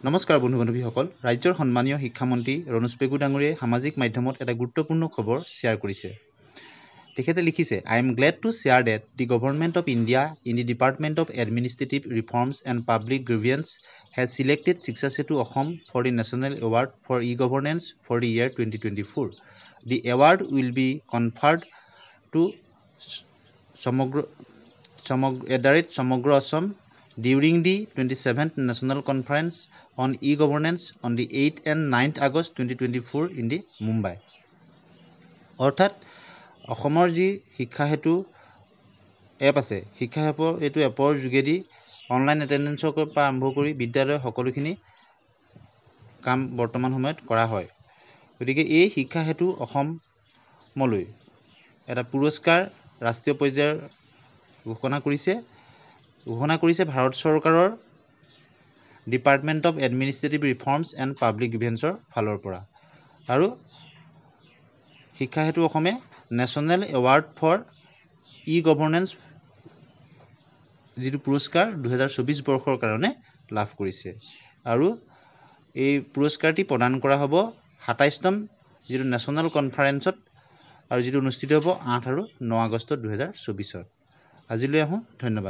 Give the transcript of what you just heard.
নমস্কাৰ বন্ধু বান্ধৱীসকল ৰাজ্যৰ সন্মানীয় শিক্ষামন্ত্ৰী ৰণোজ পেগু ডাঙৰীয়াই সামাজিক মাধ্যমত এটা গুৰুত্বপূৰ্ণ খবৰ শ্বেয়াৰ কৰিছে তেখেতে লিখিছে I am glad to share that the government of India in the Department of Administrative Reforms and Public Grievance has selected Shiksha Setu Assam for the National Award for E-Governance for the year 2024. The award will be conferred to Samagra Assam during the 27th National Conference on E-Governance on the 8th and 9th August 2024 in the Mumbai. অৰ্থাৎ অসমৰ যি শিক্ষা হেতু app আছে শিক্ষা এপৰ যোগেদি online এটেন্ডেন্সৰ পৰা আৰম্ভ কৰি বিদ্যালয়ৰ সকলোখিনি কাম বৰ্তমান সময়ত কৰা হয় গতিকে এই শিক্ষা হেতু অসমলৈ এটা পুৰস্কাৰ ৰাষ্ট্ৰীয় পৰ্যায়ৰ ঘোষণা কৰিছে ভাৰত চৰকাৰৰ department of administrative reforms and public গ্ৰিভেন্সৰ ফালৰ পৰা আৰু শিক্ষা হেতু অসমে national award for e governance যিটো পুৰস্কাৰ 2024 বৰ্ষৰ কাৰণে লাভ কৰিছে আৰু এই পুৰস্কাৰটি প্ৰদান কৰা হ'ব 27তম যিটো নেশ্যনেল কনফাৰেন্সত আৰু যিটো অনুষ্ঠিত হ'ব 8 আৰু 9 আগষ্ট 2024 আজিলৈ আহোঁ ধন্যবাদ